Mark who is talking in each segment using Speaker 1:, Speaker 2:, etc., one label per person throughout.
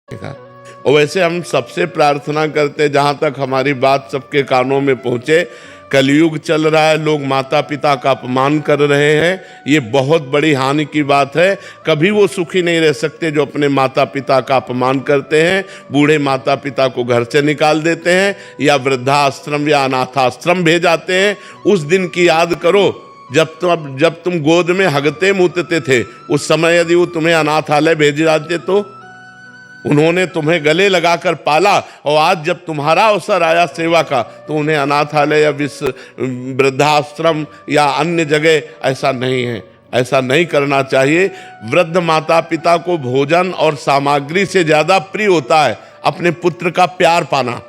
Speaker 1: और वैसे हम सबसे प्रार्थना करते, जहाँ तक हमारी बात सबके कानों में पहुँचे, कलयुग चल रहा है, लोग माता पिता का अपमान कर रहे हैं, ये बहुत बड़ी हानि की बात है। कभी वो सुखी नहीं रह सकते जो अपने माता पिता का अपमान करते हैं, बूढ़े माता पिता को घर से निकाल देते हैं या वृद्धाश्रम या अनाथाश्रम भेज जाते हैं। उस दिन की याद करो जब तुम गोद में हगते मूतते थे, उस समय यदि वो तुम्हें अनाथालय भेज जाते तो उन्होंने तुम्हें गले लगाकर पाला, और आज जब तुम्हारा अवसर आया सेवा का तो उन्हें अनाथालय या वृद्धाश्रम या अन्य जगह, ऐसा नहीं है, ऐसा नहीं करना चाहिए। वृद्ध माता पिता को भोजन और सामग्री से ज्यादा प्रिय होता है अपने पुत्र का प्यार पाना।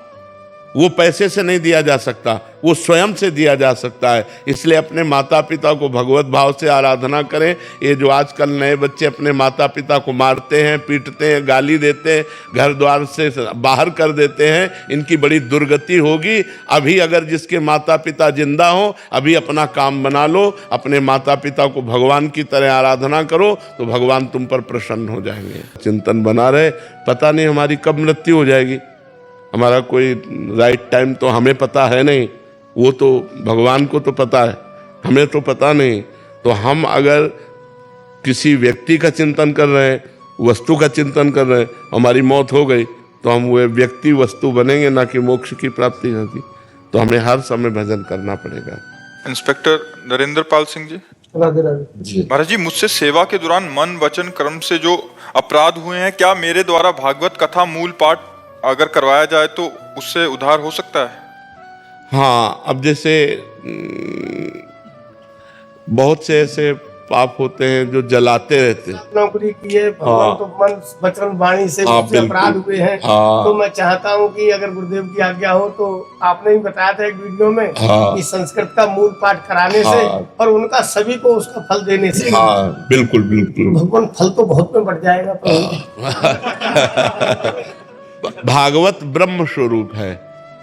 Speaker 1: वो पैसे से नहीं दिया जा सकता, वो स्वयं से दिया जा सकता है। इसलिए अपने माता पिता को भगवत भाव से आराधना करें। ये जो आजकल नए बच्चे अपने माता पिता को मारते हैं, पीटते हैं, गाली देते हैं, घर द्वार से बाहर कर देते हैं, इनकी बड़ी दुर्गति होगी। अभी अगर जिसके माता पिता जिंदा हो, अभी अपना काम बना लो, अपने माता पिता को भगवान की तरह आराधना करो तो भगवान तुम पर प्रसन्न हो जाएंगे। चिंतन बना रहे, पता नहीं हमारी कब मृत्यु हो जाएगी, हमारा कोई राइट टाइम तो हमें पता है नहीं, वो तो भगवान को तो पता है, हमें तो पता नहीं। तो हम अगर किसी व्यक्ति का चिंतन कर रहे हैं, वस्तु का चिंतन कर रहे हैं, हमारी मौत हो गई तो हम वो व्यक्ति वस्तु बनेंगे, ना कि मोक्ष की प्राप्ति होगी। तो हमें हर समय भजन करना पड़ेगा।
Speaker 2: इंस्पेक्टर नरेंद्र पाल सिंह जी। महाराज जी, मुझसे सेवा के दौरान मन वचन कर्म से जो अपराध हुए हैं, क्या मेरे द्वारा भागवत कथा मूल पाठ अगर करवाया जाए तो उससे उद्धार हो सकता है?
Speaker 1: हाँ, अब जैसे बहुत से ऐसे पाप होते हैं जो जलाते रहते हैं।
Speaker 3: नौकरी की है, भगवान तो मन वचन वाणी से अपराध हुए हैं। तो मैं चाहता हूँ कि अगर गुरुदेव की आज्ञा हो तो आपने भी बताया था एक वीडियो में कि संस्कृत का मूल पाठ कराने से और उनका सभी को उसका फल देने से,
Speaker 1: बिल्कुल बिल्कुल
Speaker 3: भगवान फल तो बहुत में बढ़ जाएगा।
Speaker 1: भागवत ब्रह्म स्वरूप है,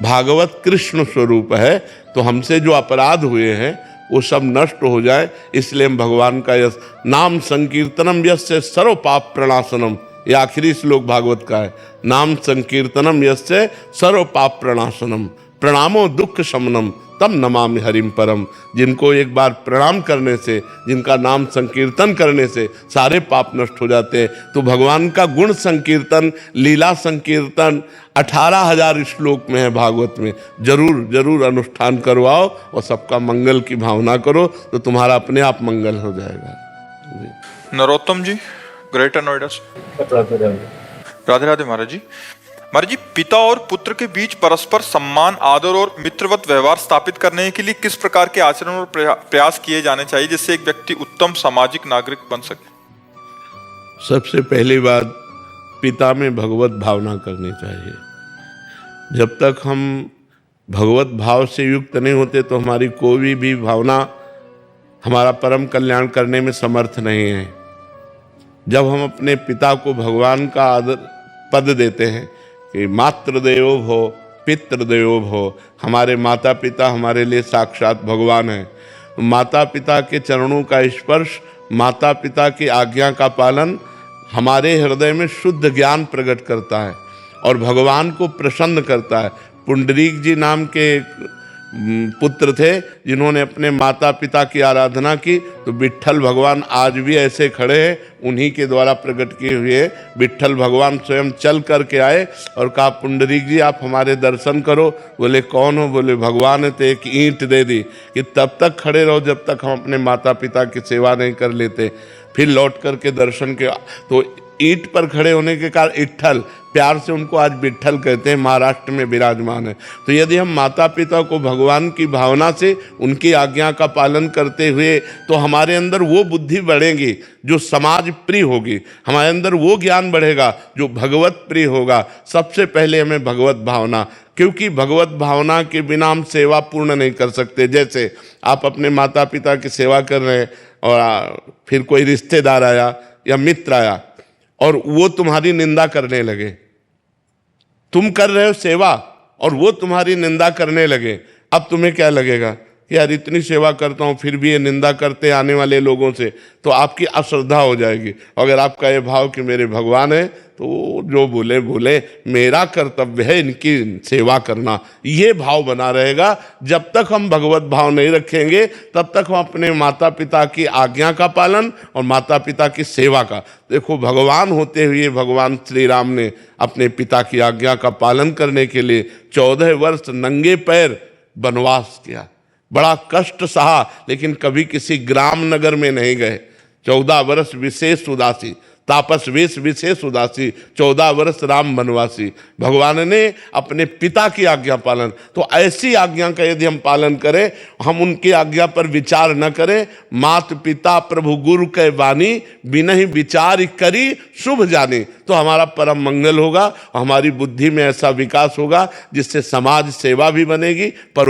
Speaker 1: भागवत कृष्ण स्वरूप है, तो हमसे जो अपराध हुए हैं वो सब नष्ट हो जाए, इसलिए हम भगवान का यश नाम संकीर्तनम यस्य सर्व पाप प्रणाशनम, ये आखिरी श्लोक भागवत का है। नाम संकीर्तनम यस्य सर्व पाप प्रणाशनम, प्रणामो दुख शमनम तम नमामि हरिम परम। जिनको एक बार प्रणाम करने से, जिनका नाम संकीर्तन करने से सारे पाप नष्ट हो जाते हैं। तो भगवान का गुण संकीर्तन, लीला संकीर्तन 18,000 श्लोक में है भागवत में। जरूर जरूर अनुष्ठान करवाओ और सबका मंगल की भावना करो तो तुम्हारा अपने आप मंगल हो जाएगा।
Speaker 2: नरोत्तम जी, ग्रेटर नोएडा से। राधे राधे महाराज जी। महाराज जी, पिता और पुत्र के बीच परस्पर सम्मान, आदर और मित्रवत व्यवहार स्थापित करने के लिए किस प्रकार के आचरण और प्रयास किए जाने चाहिए जिससे एक व्यक्ति उत्तम सामाजिक नागरिक बन सके?
Speaker 1: सबसे पहली बात, पिता में भगवत भावना करनी चाहिए। जब तक हम भगवत भाव से युक्त नहीं होते तो हमारी कोई भी भावना हमारा परम कल्याण करने में समर्थ नहीं है। जब हम अपने पिता को भगवान का आदर पद देते हैं कि मातृदेवो भव पितृदेवो भव, हमारे माता पिता हमारे लिए साक्षात भगवान हैं। माता पिता के चरणों का स्पर्श, माता पिता की आज्ञा का पालन हमारे हृदय में शुद्ध ज्ञान प्रकट करता है और भगवान को प्रसन्न करता है। पुंडरीक जी नाम के पुत्र थे जिन्होंने अपने माता पिता की आराधना की, तो विट्ठल भगवान आज भी ऐसे खड़े हैं, उन्हीं के द्वारा प्रकट किए हुए। विट्ठल भगवान स्वयं चल करके आए और कहा, पुंडरीक जी आप हमारे दर्शन करो। बोले कौन हो? बोले भगवान है। तो एक ईंट दे दी कि तब तक खड़े रहो जब तक हम अपने माता पिता की सेवा नहीं कर लेते। फिर लौट करके दर्शन किया तो ईंट पर खड़े होने के कारण इट्ठल, प्यार से उनको आज विट्ठल कहते हैं, महाराष्ट्र में विराजमान है। तो यदि हम माता पिता को भगवान की भावना से उनकी आज्ञा का पालन करते हुए, तो हमारे अंदर वो बुद्धि बढ़ेगी जो समाज प्रिय होगी, हमारे अंदर वो ज्ञान बढ़ेगा जो भगवत प्रिय होगा। सबसे पहले हमें भगवत भावना, क्योंकि भगवत भावना के बिना हम सेवा पूर्ण नहीं कर सकते। जैसे आप अपने माता पिता की सेवा कर रहे हैं और फिर कोई रिश्तेदार आया या मित्र आया और वो तुम्हारी निंदा करने लगे, तुम कर रहे हो सेवा और वो तुम्हारी निंदा करने लगे, अब तुम्हें क्या लगेगा? कि यार इतनी सेवा करता हूँ फिर भी ये निंदा करते आने वाले लोगों से, तो आपकी अश्रद्धा हो जाएगी। अगर आपका ये भाव कि मेरे भगवान है तो जो बोले बोले, मेरा कर्तव्य है इनकी सेवा करना, ये भाव बना रहेगा। जब तक हम भगवत भाव नहीं रखेंगे तब तक हम अपने माता पिता की आज्ञा का पालन और माता पिता की सेवा का, देखो भगवान होते हुए भगवान श्री राम ने अपने पिता की आज्ञा का पालन करने के लिए 14 वर्ष नंगे पैर वनवास किया, बड़ा कष्ट सहा, लेकिन कभी किसी ग्राम नगर में नहीं गए। 14 वर्ष विशेष उदासी, तापस वेश विशेष उदासी, 14 वर्ष राम वनवासी। भगवान ने अपने पिता की आज्ञा पालन, तो ऐसी आज्ञा का यदि हम पालन करें, हम उनकी आज्ञा पर विचार न करें, मात पिता प्रभु गुरु के वाणी बिनहि विचार करी शुभ जानी, तो हमारा परम मंगल होगा, हमारी बुद्धि में ऐसा विकास होगा जिससे समाज सेवा भी बनेगी, परोपकार